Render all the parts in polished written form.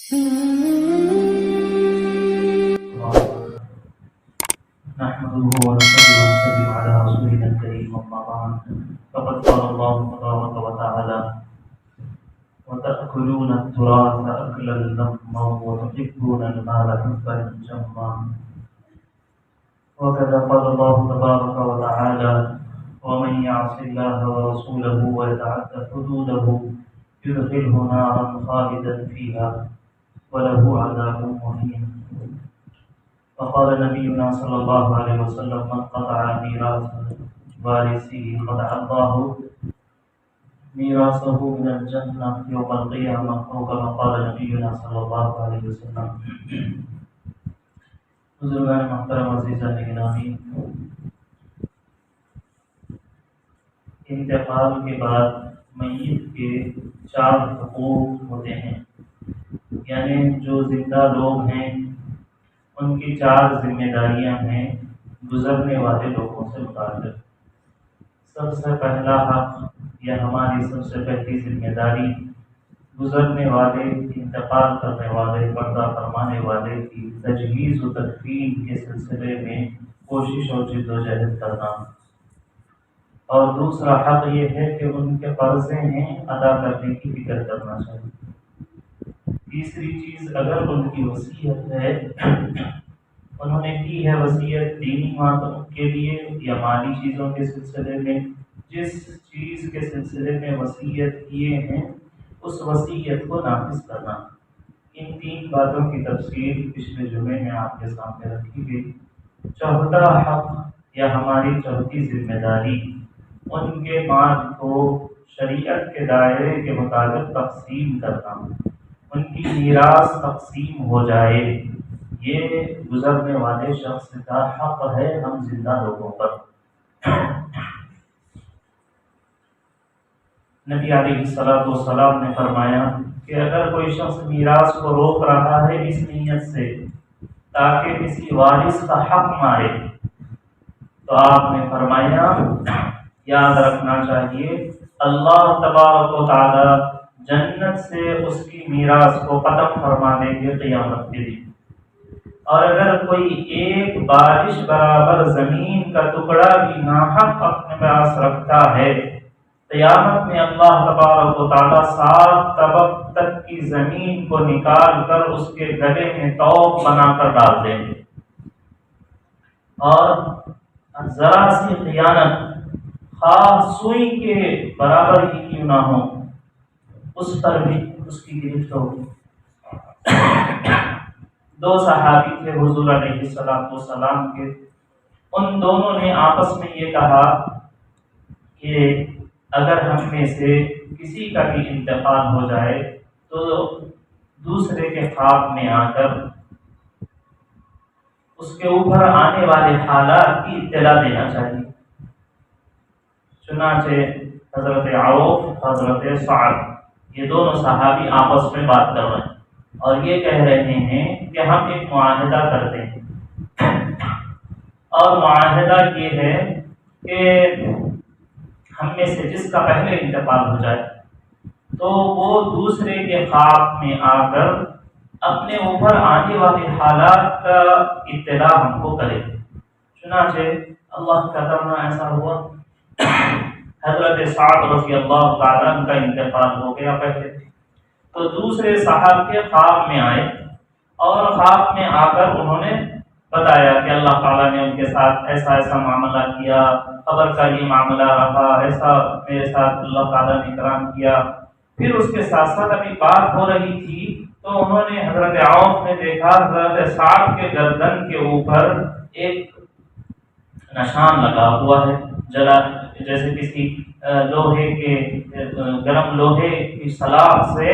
نحمده ونصلي ونسلم على رسولنا الكريم أما بعد فقد قال الله تبارك وتعالى وتأكلون التراث أكلا لما وتحبون المال حبا جما وكذا قال الله تبارك وتعالى ومن يعص الله ورسوله ويتعد حدوده يدخله نارا خالدا فيها وله عذاب مهين. وقال نبينا صلى الله عليه وسلم من قطع ميراث وارثه قطع الله ميراثه من الجنة يوم القيامة أو كما قال نبينا صلى الله عليه وسلم. بزرگان محترم عزیزان گرامی، انتقال کے بعد میت کے 4 حقوق ہوتے ہیں، یعنی جو زندہ لوگ ہیں ان کی 4 ذمہ داریاں ہیں گزرنے والے لوگوں سے متعلق. سب سے پہلا حق یا ہماری سب سے پہلی ذمہ داری گزرنے والے، انتقال کرنے والے، پردہ فرمانے والے کی تجہیز و تدفین کے سلسلے میں کوشش اور جدوجہد کرنا. اور دوسرا حق یہ ہے کہ ان کے قرضے ہیں ادا کرنے کی فکر کرنا چاہیے. تیسری چیز، اگر ان کی وصیت ہے، انہوں نے کی ہے وصیت دینی باتوں کے لیے یا مالی چیزوں کے سلسلے میں، جس چیز کے سلسلے میں وصیت کیے ہیں اس وصیت کو نافذ کرنا. ان 3 باتوں کی تفصیل پچھلے جمعے میں آپ کے سامنے رکھی گئی. چوتھا حق یا ہماری چوتھی ذمہ داری، ان کے مال کو شریعت کے دائرے کے مطابق تقسیم کرنا، ان کی میراث تقسیم ہو جائے. یہ گزرنے والے شخص کا حق ہے ہم زندہ لوگوں پر. نبی علیہ الصلوۃ والسلام نے فرمایا کہ اگر کوئی شخص میراث کو روک رہا ہے اس نیت سے تاکہ کسی وارث کا حق مارے، تو آپ نے فرمایا یاد رکھنا چاہیے اللہ تبارک و تعالی جنت سے اس کی میراث کو ختم فرما دیں گے قیامت کے دن. اور اگر کوئی ایک بارش برابر زمین کا ٹکڑا بھی ناحق اپنے پاس رکھتا ہے، قیامت میں اللہ تبارک و تعالی 7 طبق تک کی زمین کو نکال کر اس کے گلے میں توق بنا کر ڈال دیں گے. اور ذرا سی خیانت، خاص سوئی کے برابر ہی کیوں نہ ہو، اس پر بھی اس کی گرفت ہوگی. 2 صحابی تھے حضور علیہ السلام کے، ان دونوں نے آپس میں یہ کہا کہ اگر ہم میں سے کسی کا بھی انتقال ہو جائے تو دوسرے کے خواب میں آ کر اس کے اوپر آنے والے حالات کی اطلاع دینا چاہیے. چنانچہ حضرت عوف، حضرت سعد، یہ دونوں صحابی آپس میں بات کر رہے ہیں اور یہ کہہ رہے ہیں کہ ہم ایک معاہدہ کرتے ہیں، اور معاہدہ یہ ہے کہ ہم میں سے جس کا پہلے انتقال ہو جائے تو وہ دوسرے کے خواب میں آ کر اپنے اوپر آنے والے حالات کا اطلاع ہم کو کرے. چنانچہ اللہ کا کرنا ایسا ہوا، حضرت سعد رضی اللہ تعالیٰ عنہ کا انتقال ہو گیا پہلے، تو دوسرے صاحب کے خواب میں آئے اور خواب میں آ کر انہوں نے بتایا کہ اللہ تعالیٰ نے ان کے ساتھ ایسا ایسا معاملہ کیا، خبر کا یہ معاملہ رہا، ایسا میرے ساتھ اللہ تعالیٰ نے کرام کیا. پھر اس کے ساتھ ساتھ ابھی بات ہو رہی تھی تو انہوں نے حضرت عوف نے دیکھا حضرت سعد کے گردن کے اوپر ایک نشان لگا ہوا ہے، جلا جیسے کسی لوہے کے گرم لوہے کی سلاخ سے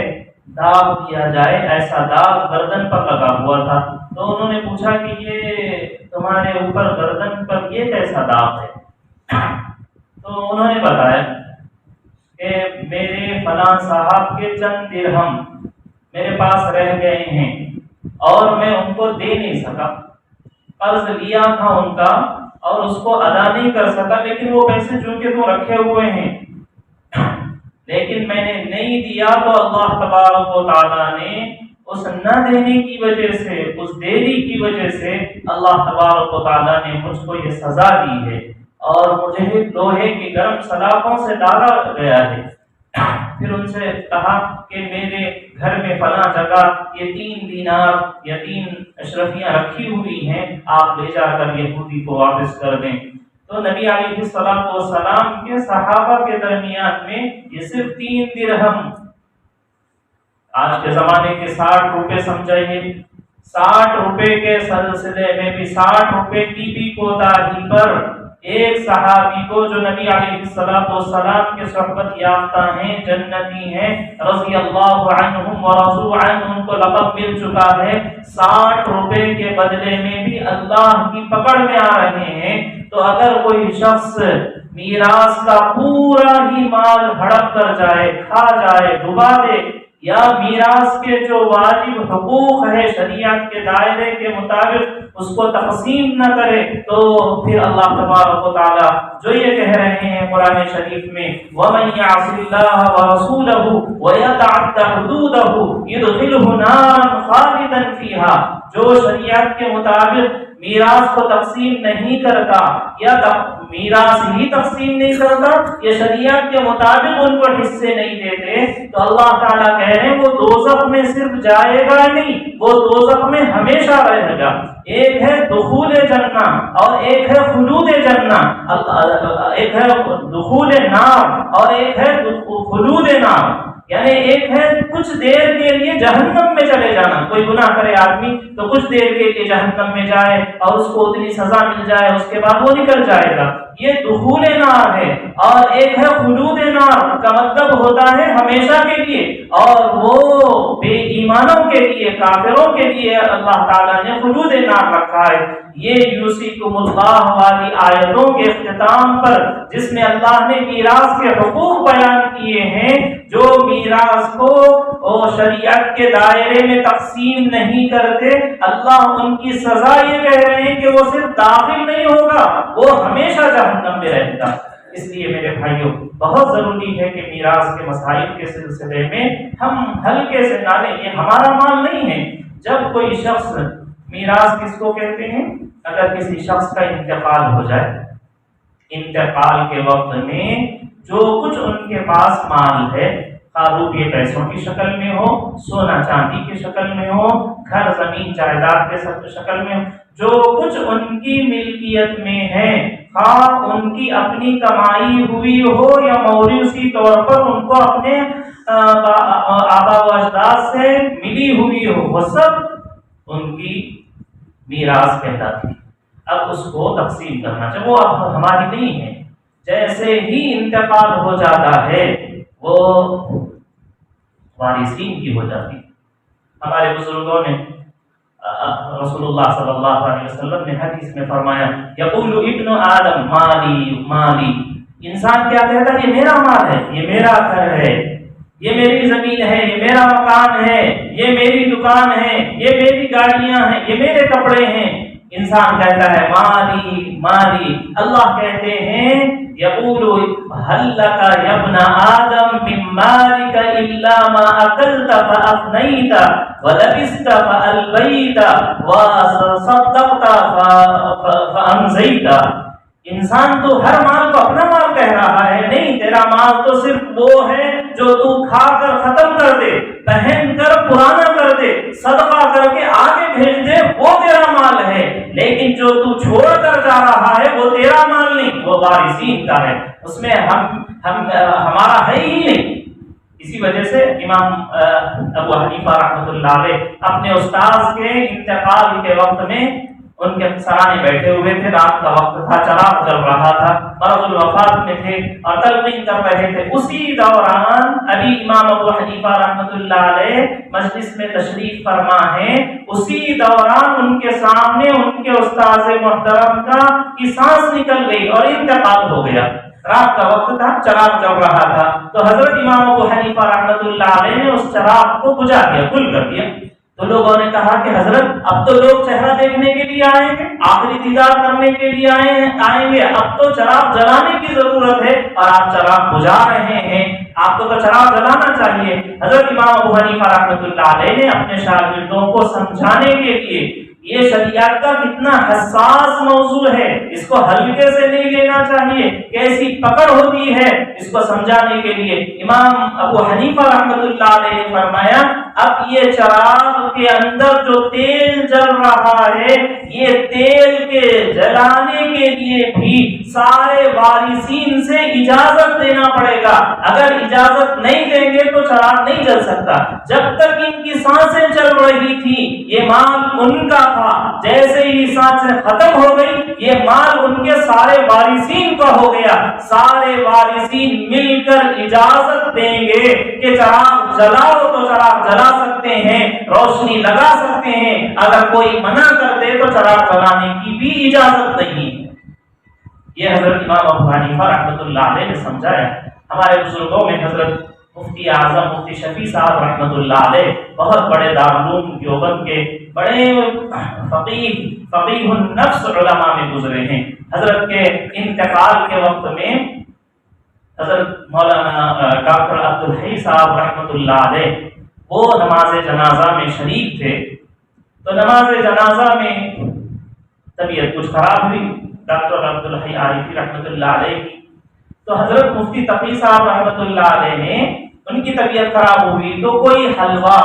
داغ کیا جائے، ایسا داغ گردن پر لگا ہوا تھا. تو انہوں نے پوچھا کہ یہ تمہارے اوپر گردن پر یہ کیسا داغ ہے؟ تو انہوں نے بتایا کہ میرے فلاں صاحب کے چند درہم میرے پاس رہ گئے ہیں اور میں ان کو دے نہیں سکا، قرض لیا تھا ان کا اور اس کو ادا نہیں کر سکا، لیکن وہ پیسے چونکہ تو رکھے ہوئے ہیں لیکن میں نے نہیں دیا تو اللہ تبارک و تعالیٰ نے اس نہ دینے کی وجہ سے، اس دیری کی وجہ سے اللہ تبارک و تعالیٰ نے مجھ کو یہ سزا دی ہے اور مجھے لوہے کی گرم سلاخوں سے ڈالا گیا ہے۔ پھر ان سے کہا کہ میرے گھر میں فلاں جگہ یہ 3 دینار یا 3 اشرفیاں رکھی ہوئی ہیں، آپ لے جا کر یہودی کو واپس کر دیں۔ تو نبی علیہ السلام کے صحابہ کے درمیان میں یہ صرف 3 درہم، آج کے زمانے کے 60 روپے سمجھائیے، 60 روپے کے سلسلے میں بھی 60 روپے کی بھی کوتاہی پر ایک صحابی کو جو نبی علیہ السلام کے صحبت یافتہ ہیں، جنتی ہیں، رضی اللہ عنہم ورضوا عنہ، ان کو لقب مل چکا ہے، 60 روپے کے بدلے میں بھی اللہ کی پکڑ میں آ رہے ہیں۔ تو اگر کوئی شخص میراث کا پورا ہی مال ہڑپ کر جائے، کھا جائے، ڈبا دے، یا میراث کے جو واجب حقوق ہے شریعت کے دائرے کے مطابق اس کو تقسیم نہ کرے، تو پھر اللہ تبارک و تعالیٰ جو یہ کہہ رہے ہیں قرآن شریف میں، وَمَن يَعْصِ اللَّهَ وَرَسُولَهُ وَيَتَعَدَّ حُدُودَهُ يُدْخِلْهُ نَارًا خَالِدًا فِيهَا، جو شریعت کے مطابق میراث کو تقسیم نہیں کرتا یا میراث ہی تقسیم نہیں کرتا یا شریعت کے مطابق ان کو حصے نہیں دیتے، تو اللہ تعالیٰ کہہ رہے ہیں وہ دوزخ میں صرف جائے گا نہیں، وہ دوزخ میں ہمیشہ رہے گا۔ ایک ہے دخول جنہ اور ایک ہے خلود جنہ، ایک ہے دخول نار اور ایک ہے خلود نار، یعنی ایک ہے کچھ دیر کے لیے جہنم میں چلے جانا، کوئی گناہ کرے آدمی تو کچھ دیر کے لیے جہنم میں جائے اور اس کو اتنی سزا مل جائے، اس کے بعد وہ نکل جائے گا، یہ دخول نار ہے۔ اور ایک ہے خلود نار، کا مطلب ہوتا ہے ہمیشہ کے لیے، اور وہ بے ایمانوں کے لیے، کافروں کے لیے اللہ تعالیٰ نے خلود نار رکھا ہے۔ یہ یوصیکم اللہ والی آیتوں کے اختتام پر جس میں اللہ نے میراث کے حقوق بیان کیے ہیں، جو میراث کو شریعت کے دائرے میں تقسیم نہیں کرتے، اللہ ان کی سزا یہ کہہ رہے ہیں کہ وہ صرف داخل نہیں ہوگا، وہ ہمیشہ جہنم میں رہے گا۔ اس لیے میرے بھائیوں بہت ضروری ہے کہ میراث کے مسائل کے سلسلے میں ہم ہلکے سے نہ لیں، یہ ہمارا مال نہیں ہے۔ جب کوئی شخص، میراث کس کو کہتے ہیں؟ اگر کسی شخص کا انتقال ہو جائے، انتقال کے وقت میں جو کچھ ان کے پاس مال ہے، روپے پیسوں کی شکل میں ہو، سونا چاندی کی شکل میں ہو، گھر زمین جائیداد کے شکل میں ہو، جو کچھ ان کی ملکیت میں ہے، خواہ ان کی اپنی کمائی ہوئی ہو یا موروثی طور پر ان کو اپنے آبا و اجداد سے ملی ہوئی ہو، وہ سب ان کی میراث کہلاتی ہے۔ اب اس کو تقسیم کرنا چاہیے، وہ اب ہماری نہیں ہے۔ جیسے ہی انتقال ہو جاتا ہے وہ وارثین کی ہو جاتی ہے۔ ہمارے بزرگوں نے، رسول اللہ صلی اللہ علیہ وسلم نے حدیث میں فرمایا، یقول ابن آدم مالی مالی، انسان کیا کہتا ہے؟ یہ میرا مال ہے، یہ میرا گھر ہے، یہ میری زمین ہے، یہ میرا مکان ہے، یہ میری دکان ہے، یہ میری گاڑیاں ہیں، یہ میرے کپڑے ہیں۔ انسان کہتا ہے مالی مالی، اللہ کہتے ہیں یقول هل لك يا ابن آدم من مالك إلا ما أكلت فأفنيت ولبست فألبيت وصدقت فأمزيت۔ انسان تو ہر مال کو اپنا مال کہہ رہا ہے، نہیں، تیرا مال تو صرف وہ ہے جو تو کھا کر ختم کر دے، پہن کر پرانا کر دے، صدقہ کر کے آگے بھیج دے، وہ تیرا مال ہے، لیکن جو تو چھوڑ کر جا رہا ہے وہ تیرا مال نہیں، وہ وارثین کا ہے، اس میں ہمارا ہے ہی نہیں۔ اسی وجہ سے امام ابو حنیفہ رحمۃ اللہ علیہ اپنے استاذ کے انتقال کے وقت میں ان کے سرانے بیٹھے ہوئے تھے، رات کا وقت تھا، چراغ جل رہا تھا، مرض الوفات میں تھے اور تلقین کر رہے تھے۔ اسی دوران ابھی امام ابو حنیفہ رحمۃ اللہ علیہ مجلس میں تشریف فرما ہیں، اسی دوران ان کے سامنے ان کے استاذ محترم کی سانس نکل گئی اور انتقال ہو گیا۔ رات کا وقت تھا، چراغ جل رہا تھا، تو حضرت امام ابو حنیفہ رحمۃ اللہ علیہ نے اس چراغ کو بجھا دیا، گل کر دیا۔ تو لوگوں نے کہا کہ حضرت اب تو لوگ چہرہ دیکھنے کے لیے آئیں گے، آخری دیدار کرنے کے لیے آئیں گے، اب تو چراغ جلانے کی ضرورت ہے اور آپ چراغ بجھا رہے ہیں، آپ کو تو چراغ جلانا چاہیے۔ حضرت امام ابو حنیفہ رحمۃ اللہ علیہ نے اپنے شاگردوں کو سمجھانے کے لیے، یہ شریعت کا کتنا حساس موضوع ہے، اس کو ہلکے سے نہیں لینا چاہیے، کیسی پکڑ ہوتی ہے، اس کو سمجھانے کے لیے امام ابو حنیفہ رحمۃ اللہ علیہ نے فرمایا اب یہ چراغ کے اندر جو تیل جل رہا ہے، یہ تیل کے جلانے کے لیے بھی سارے وارثین سے اجازت دینا پڑے گا، اگر اجازت نہیں دیں گے تو چراغ نہیں جل سکتا۔ جب تک ان کی سانسیں چل رہی تھی یہ مال ان کا تھا، جیسے ہی سانسیں ختم ہو گئی یہ مال ان کے سارے وارثین کا ہو گیا، سارے وارثین مل کر اجازت دیں گے کہ چراغ جلاؤ تو چراغ جلا سکتے ہیں، روشنی لگا سکتے ہیں، اگر کوئی منع کر دے تو چراغ جلانے کی بھی اجازت نہیں ہے۔ یہ حضرت امام ابو حنیفہ رحمۃ اللہ علیہ نے سمجھایا۔ ہمارے بزرگوں میں حضرت مفتی اعظم مفتی شفیع صاحب رحمۃ اللہ علیہ بہت بڑے دارالعلوم دیوبند کے بڑے فقیہ النفس علماء میں گزرے ہیں۔ حضرت کے انتقال کے وقت میں حضرت مولانا ڈاکٹر عبدالحی صاحب رحمۃ اللہ علیہ وہ نماز جنازہ میں شریک تھے، تو نماز جنازہ میں طبیعت کچھ خراب ہوئی ڈاکٹر عبدالحی عارفی رحمۃ اللہ علیہ کی، تو حضرت مفتی تقی صاحب رحمۃ اللہ علیہ نے ان کی طبیعت خراب ہوئی تو کوئی حلوہ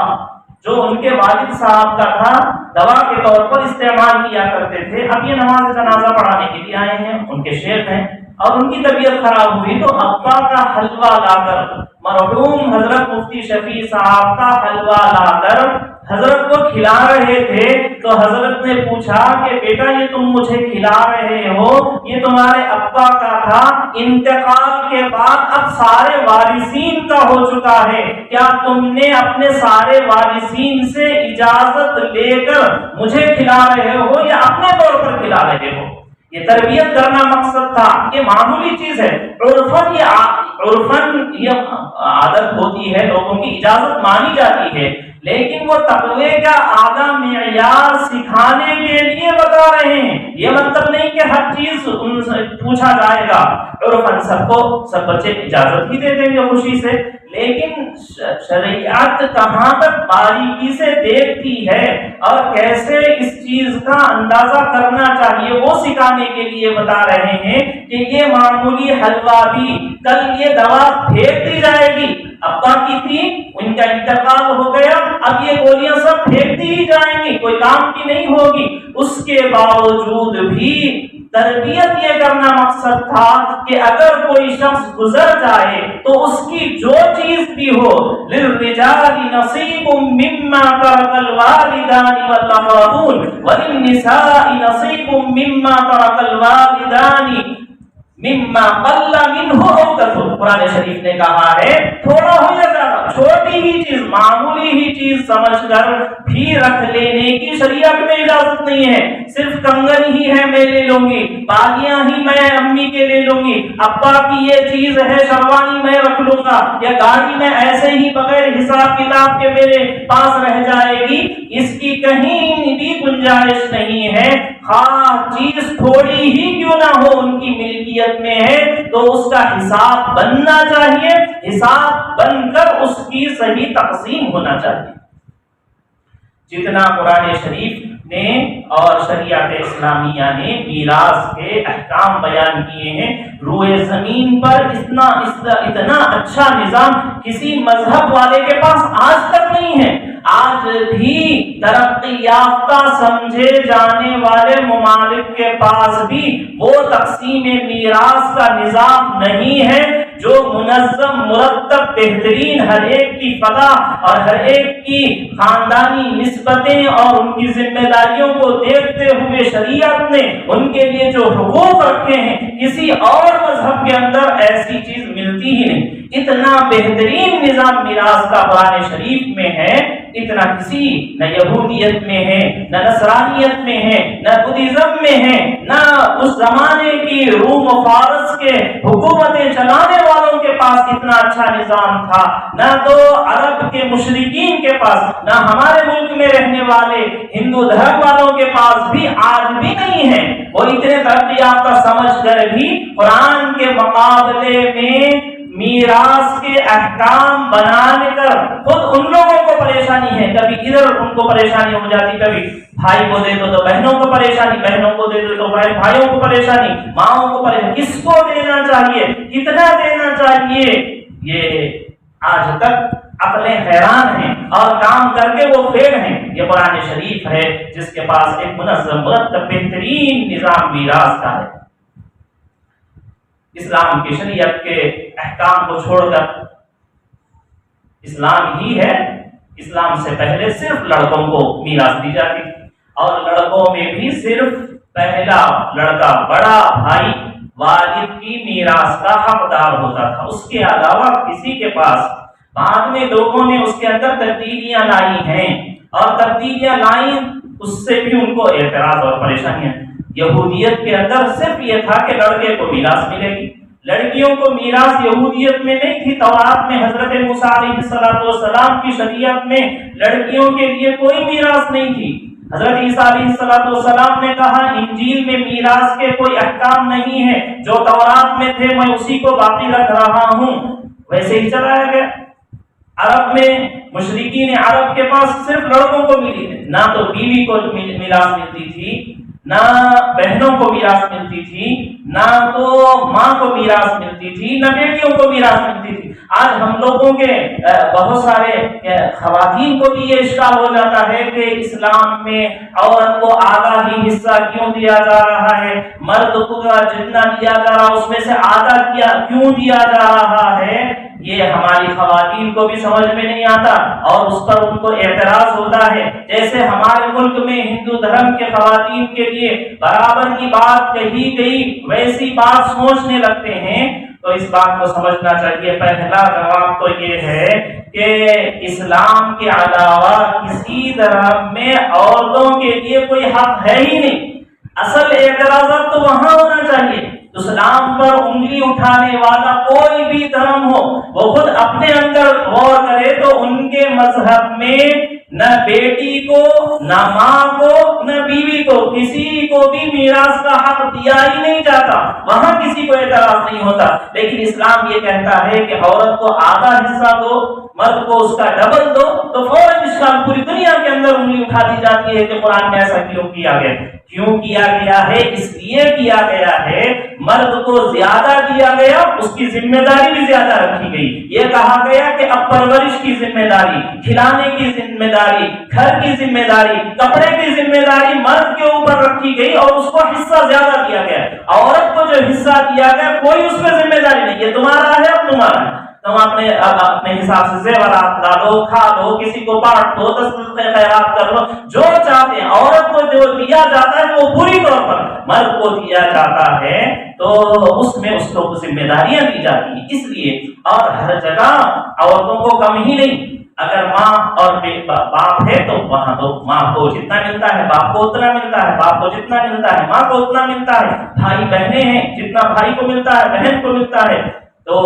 جو ان کے والد صاحب کا تھا دوا کے طور پر استعمال کیا کرتے تھے، اب یہ نماز جنازہ پڑھانے کے لیے آئے ہیں، ان کے شیخ ہیں اور ان کی طبیعت خراب ہوئی تو ابا کا حلوہ لا کر، مرحوم حضرت مفتی شفیع صاحب کا حلوہ لا کر حضرت کو کھلا رہے تھے، تو حضرت نے پوچھا کہ بیٹا یہ تم مجھے کھلا رہے ہو، یہ تمہارے ابا کا تھا، انتقال کے بعد اب سارے وارثین کا ہو چکا ہے، کیا تم نے اپنے سارے وارثین سے اجازت لے کر مجھے کھلا رہے ہو یا اپنے طور پر کھلا رہے ہو؟ یہ تربیت کرنا مقصد تھا، یہ معمولی چیز ہے، عرفاً یہ عادت ہوتی ہے، لوگوں کی اجازت مانی جاتی ہے، لیکن وہ تقوی کا اعلیٰ معیار سکھانے کے لیے بتا رہے ہیں، یہ مطلب نہیں کہ ہر چیز ان سے پوچھا جائے گا، عرفاً سب بچے اجازت ہی دے دیں گے خوشی سے، لیکن شریعت کہاں تک باریکی سے دیکھتی ہے اور کیسے اس چیز کا اندازہ کرنا چاہیے وہ سکھانے کے لیے بتا رہے ہیں کہ یہ معمولی حلوہ بھی کل یہ دوا پھینک دی جائے گی، ابا کی تھی ان کا انتقال ہو گیا، اب یہ گولیاں سب پھینک دی ہی جائیں گی، کوئی کام کی نہیں ہوگی، اس کے باوجود بھی تربیت یہ کرنا مقصد تھا کہ اگر کوئی شخص گزر جائے تو اس کی جو چیز بھی ہو، للرجال نصیب مما ترک الوالدان والاقربون وللنساء نصیب مما ترک الوالدان مما قل منه او كثر، قرآن شریف نے کہا ہے تھوڑا ہو یا زیادہ، چھوٹی ہی چیز معمولی ہی چیز سمجھ کر بھی رکھ لینے کی شریعت میں اجازت نہیں ہے، صرف کنگن ہی ہے میں لے لوں گی، بالیاں ہی میں امی کے لے لوں گی، ابا کی یہ چیز ہے شروانی میں رکھ لوں گا، یا گاڑی میں ایسے ہی بغیر حساب کتاب کے میرے پاس رہ جائے گی، اس کی کہیں بھی گنجائش نہیں ہے، خواہ چیز تھوڑی ہی کیوں نہ ہو ان کی ملکیت میں ہے تو اس کا حساب بننا چاہیے، حساب بن کر اس کی صحیح تقسیم ہونا چاہیے۔ جتنا قرآن شریف نے اور شریعت اسلامیہ نے میراث کے احکام بیان کیے ہیں، روئے زمین پر اتنا اچھا نظام کسی مذہب والے کے پاس آج تک نہیں ہے۔ آج بھی ترقی یافتہ سمجھے جانے والے ممالک کے پاس بھی وہ تقسیم میراث کا نظام نہیں ہے جو منظم، مرتب، بہترین، ہر ایک کی فلاح اور ہر ایک کی خاندانی نسبتیں اور ان کی ذمہ داریوں کو دیکھتے ہوئے شریعت نے ان کے لیے جو حقوق رکھے ہیں کسی اور مذہب کے اندر ایسی چیز ملتی ہی نہیں۔ اتنا بہترین نظام میراث کا قرآن شریف میں ہے اتنا کسی نہ یہودیت میں ہے، نہ نصرانیت میں ہے، نہ بدھزم میں ہے، نہ اس زمانے کی روم و فارس کے حکومتیں چلانے والوں کے پاس اتنا اچھا نظام تھا، نہ تو عرب کے مشرکین کے پاس، نہ ہمارے ملک میں رہنے والے ہندو دھرم والوں کے پاس بھی آج بھی نہیں ہے۔ وہ اتنے ترقی یافتہ سمجھ کر بھی قرآن کے مقابلے میں میراث کے احکام بنانے کر خود ان لوگوں کو پریشانی ہے، کبھی ادھر ان کو پریشانی ہو جاتی، کبھی بھائی کو دے دو تو بہنوں کو پریشانی، بہنوں کو دے دو تو بھائیوں کو پریشانی، ماؤں کو پریشانی، کس کو دینا چاہیے، کتنا دینا چاہیے، یہ آج تک عقلیں حیران ہیں اور کام کر کے وہ فیل ہیں۔ یہ قرآن شریف ہے جس کے پاس ایک منظم مرتب بہترین نظام میراث کا ہے۔ اسلام کی شریعت کے احکام کو چھوڑ کر اسلام ہی ہے، اسلام سے پہلے صرف لڑکوں کو میراث دی جاتی تھی، اور لڑکوں میں بھی صرف پہلا لڑکا بڑا بھائی والد کی میراث کا حقدار ہوتا تھا، اس کے علاوہ کسی کے پاس۔ بعد میں لوگوں نے اس کے اندر تبدیلیاں لائی ہیں، اور تبدیلیاں لائیں اس سے بھی ان کو اعتراض اور پریشانیاں۔ یہودیت کے اندر صرف یہ تھا کہ لڑکے کو میراث ملے گی، لڑکیوں کو میراث یہودیت میں نہیں تھی۔ تورات میں حضرت موسیٰ علیہ السلام کی شریعت میں لڑکیوں کے لیے کوئی میراث نہیں تھی۔ حضرت عیسیٰ علیہ السلام نے کہا انجیل میں میراث کے کوئی احکام نہیں ہے، جو تورات میں تھے میں اسی کو باقی رکھ رہا ہوں، ویسے ہی چلایا گیا۔ عرب میں مشرکین عرب کے پاس صرف لڑکوں کو ملی، نہ تو بیوی کو میراث ملتی تھی، نہ بہنوں کو میراث ملتی تھی، نہ تو ماں کو میراث ملتی تھی، نہ بیٹیوں کو میراث ملتی تھی۔ آج ہم لوگوں کے بہت سارے خواتین کو بھی یہ اشکال ہو جاتا ہے کہ اسلام میں عورت کو آدھا ہی حصہ کیوں دیا جا رہا ہے، مرد کو جتنا دیا جا رہا اس میں سے آدھا کیوں دیا جا رہا ہے۔ یہ ہماری خواتین کو بھی سمجھ میں نہیں آتا اور اس پر ان کو اعتراض ہوتا ہے۔ جیسے ہمارے ملک میں ہندو دھرم کے خواتین کے لیے برابر کی بات کہی گئی ویسی بات سوچنے لگتے ہیں، تو اس بات کو سمجھنا چاہیے۔ پہلا جواب تو یہ ہے کہ اسلام کے علاوہ کسی دھرم میں عورتوں کے لیے کوئی حق ہے ہی نہیں۔ اصل اعتراضات تو وہاں ہونا چاہیے۔ اسلام پر انگلی اٹھانے والا کوئی بھی دھرم ہو، وہ خود اپنے اندر غور کرے تو ان کے مذہب میں نہ بیٹی کو، نہ ماں کو، نہ بیوی کو، کسی کو بھی میراث کا حق دیا ہی نہیں جاتا، وہاں کسی کو اعتراض نہیں ہوتا۔ لیکن اسلام یہ کہتا ہے کہ عورت کو آدھا حصہ دو، مرد کو اس کا ڈبل دو، تو فوراً اسلام پوری دنیا کے اندر انگلی اٹھا دی جاتی ہے کہ قرآن میں ایسا کیوں کیا گیا۔ کیوں کیا گیا ہے؟ اس لیے کیا گیا ہے مرد کو زیادہ دیا گیا، اس کی ذمہ داری بھی زیادہ رکھی گئی۔ یہ کہا گیا کہ اب پرورش کی ذمہ داری، کھلانے کی ذمہ داری، گھر کی ذمہ داری، کپڑے کی ذمہ داری مرد کے اوپر رکھی گئی اور اس کو حصہ زیادہ دیا گیا۔ عورت کو جو حصہ دیا گیا کوئی اس پہ ذمہ داری نہیں، یہ تمہارا ہے اب تمہارا ہے، تم اپنے حساب سے زیورات ڈالو، کھا لو، کسی کو بانٹ دو، تصدقے خیرات کر لو، جو چاہتے ہیں۔ عورت کو جو دیا جاتا ہے وہ پوری طور پر مرد کو دیا جاتا ہے، تو اس میں اس کو ذمہ داریاں دی جاتی ہیں۔ اس لیے اور ہر جگہ عورتوں کو کم ہی نہیں، اگر ماں اور باپ ہے تو وہاں تو ماں کو جتنا ملتا ہے باپ کو اتنا ملتا ہے، باپ کو جتنا ملتا ہے ماں کو اتنا ملتا ہے، بھائی بہنیں ہیں جتنا بھائی کو ملتا ہے بہن کو ملتا ہے۔ تو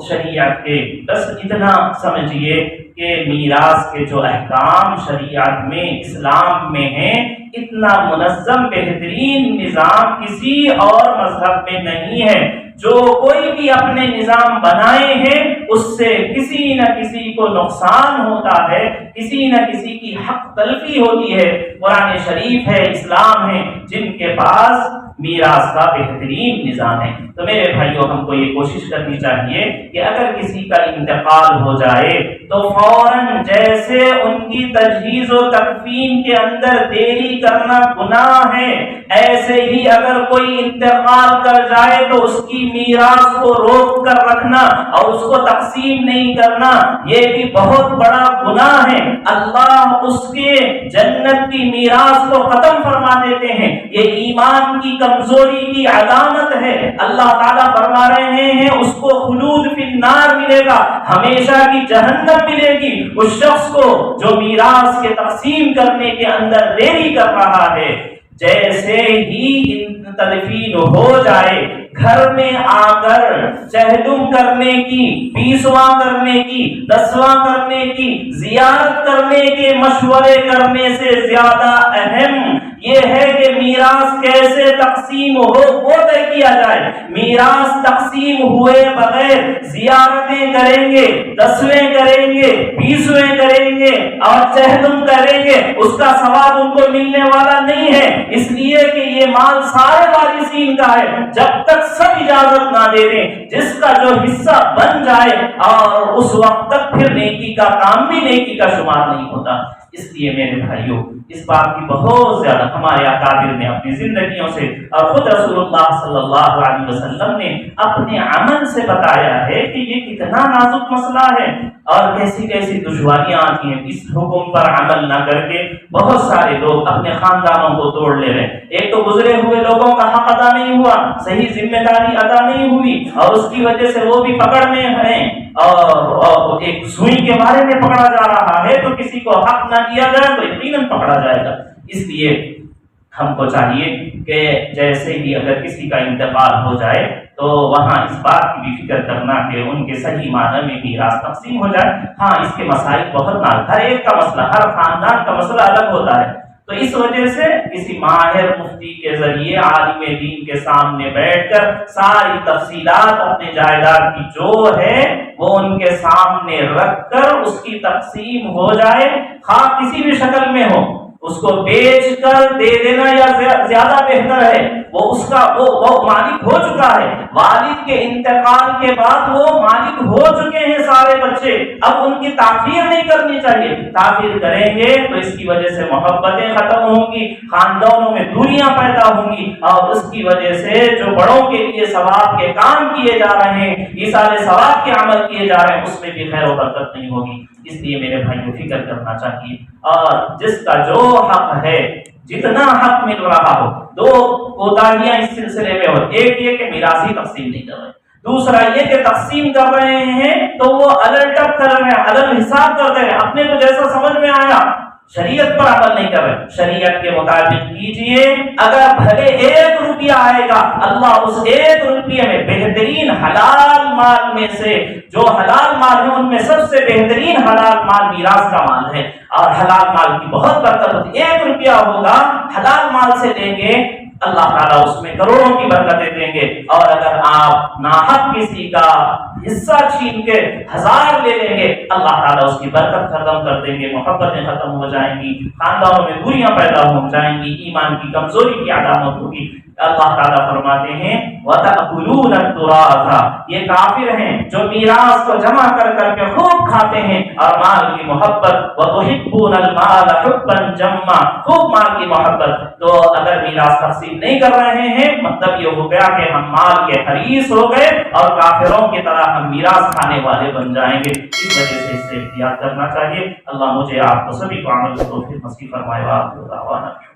شریعت کے بس اتنا سمجھیے کہ میراث کے جو احکام شریعت میں اسلام میں ہیں، اتنا منظم بہترین نظام کسی اور مذہب میں نہیں ہے۔ جو کوئی بھی اپنے نظام بنائے ہیں اس سے کسی نہ کسی کو نقصان ہوتا ہے، کسی نہ کسی کی حق تلفی ہوتی ہے۔ قرآن شریف ہے، اسلام ہے، جن کے پاس میراث کا بہترین نظام ہے۔ تو میرے بھائیوں، ہم کو یہ کوشش کرنی چاہیے کہ اگر کسی کا انتقال ہو جائے تو فوراً جیسے ان کی تجہیز و تکفین کے اندر دیری کرنا گناہ ہے، ایسے ہی اگر کوئی انتقال کر جائے تو اس کی میراث کو روک کر رکھنا اور اس کو تقسیم نہیں کرنا، یہ بھی بہت بڑا گناہ ہے۔ اللہ اس کے جنت کی میراث کو ختم فرما دیتے ہیں۔ یہ ایمان کی کمزوری کی علامت ہے۔ اللہ تعالیٰ فرما رہے ہیں اس کو خلود فی النار ملے گا، ہمیشہ کی جہنم ملے گی اس شخص کو جو میراث کے تقسیم کرنے کے اندر دیری کر رہا ہے۔ جیسے ہی تدفین ہو جائے، گھر میں آ کر چہلم کرنے کی، 20واں کرنے کی، 10واں کرنے کی، زیارت کرنے کے مشورے کرنے سے زیادہ اہم یہ ہے کہ میراث کیسے تقسیم ہو وہ طے کیا جائے۔ میراث تقسیم ہوئے بغیر زیارتیں کریں گے، 10ویں کریں گے، 20ویں کریں گے اور چہلم کریں گے، اس کا ثواب ان کو ملنے والا نہیں ہے، اس لیے کہ یہ مال سارے وارثین کا ہے۔ جب تک سب اجازت نہ دے دیں، جس کا جو حصہ بن جائے اور اس وقت تک پھر نیکی کا کام بھی نیکی کا شمار نہیں ہوتا۔ اس لیے میرے بھائیوں، اس بات کی بہت زیادہ ہمارے اکابر نے اپنی زندگیوں سے اور خود رسول اللہ صلی اللہ علیہ وسلم نے اپنے عمل سے بتایا ہے کہ یہ کتنا نازک مسئلہ ہے اور کیسی کیسی دشواریاں آتی ہیں۔ اس حکم پر عمل نہ کر کے بہت سارے لوگ اپنے خاندانوں کو توڑ لے رہے ہیں۔ ایک تو گزرے ہوئے لوگوں کا حق ادا نہیں ہوا، صحیح ذمہ داری ادا نہیں ہوئی اور اس کی وجہ سے وہ بھی پکڑ میں ہیں اور ایک سوئی کے بارے میں پکڑا جا رہا ہے، تو کسی کو حق نہ دیا جائے تو یقیناً پکڑا جائے گا۔ اس لیے ہم کو چاہیے کہ جیسے ہی اگر کسی کا انتقال ہو جائے تو وہاں اس بات کی بھی فکر کرنا کہ ان کے صحیح معنی میں میراث تقسیم ہو جائے۔ ہاں، اس کے مسائل بہت نازک، ہر ایک کا مسئلہ، ہر خاندان کا مسئلہ الگ ہوتا ہے، تو اس وجہ سے کسی ماہر مفتی کے ذریعے عالم دین کے سامنے بیٹھ کر ساری تفصیلات اپنے جائیداد کی جو ہے وہ ان کے سامنے رکھ کر اس کی تقسیم ہو جائے، خواہ کسی بھی شکل میں ہو۔ اس کو بیچ کر دے دینا یا زیادہ بہتر ہے، وہ اس کا وہ مالک ہو چکا ہے، والد کے انتقال کے بعد وہ مالک ہو چکے ہیں سارے بچے، اب ان کی تاخیر نہیں کرنی چاہیے۔ تاخیر کریں گے تو اس کی وجہ سے محبتیں ختم ہوں گی، خاندانوں میں دوریاں پیدا ہوں گی اور اس کی وجہ سے جو بڑوں کے لیے ثواب کے کام کیے جا رہے ہیں، ایصال ثواب کے عمل کیے جا رہے ہیں، اس میں بھی خیر و برکت نہیں ہوگی۔ اس لیے میرے بھائیوں فکر کرنا چاہیے اور جس کا جو حق ہے، جتنا حق مل رہا ہو، دو کوتاہیاں اس سلسلے میں ہو، ایک یہ کہ میراثی تقسیم نہیں کر رہے، دوسرا یہ کہ تقسیم کر رہے ہیں تو وہ الٹپ کر رہے ہیں، الگ حساب کر رہے ہیں، اپنے کو جیسا سمجھ میں آیا شریعت پر عمل نہیں کر رہے۔ شریعت کے مطابق کیجئے، اگر بھلے 1 روپیہ آئے گا، اللہ اس 1 روپیے میں بہترین حلال مال میں سے، جو حلال مال ہے ان میں سب سے بہترین حلال مال میراث کا مال ہے اور حلال مال کی بہت برکت ہوتی ہے۔ 1 روپیہ ہوگا حلال مال سے دیں گے، اللہ تعالیٰ اس میں کروڑوں کی برکتیں دیں گے، اور اگر آپ ناحق کسی کا حصہ چھین کے 1000 لے لیں گے، اللہ تعالیٰ اس کی برکت ختم کر دیں گے، محبتیں ختم ہو جائیں گی، خاندانوں میں دوریاں پیدا ہو جائیں گی، ایمان کی کمزوری کی علامت ہوگی۔ اللہ تعالیٰ فرماتے ہیں وَتَأْكُلُونَ التُّرَاثَ، یہ کافر ہیں جو میراث کو جمع کر کر کے خوب کھاتے ہیں اور مال کی محبت، وَتُحِبُّونَ الْمَالَ حُبًّا جَمًّا، خوب مال کی محبت۔ تو اگر میراث تقسیم نہیں کر رہے ہیں، مطلب یہ ہو گیا کہ ہم مال کے حریص ہو گئے اور کافروں کی طرح ہم میراث کھانے والے بن جائیں گے۔ اس وجہ سے اس سے احتیاط کرنا چاہیے۔ اللہ مجھے آپ کو سبھی کو عمل کی توفیق نصیب فرمائے۔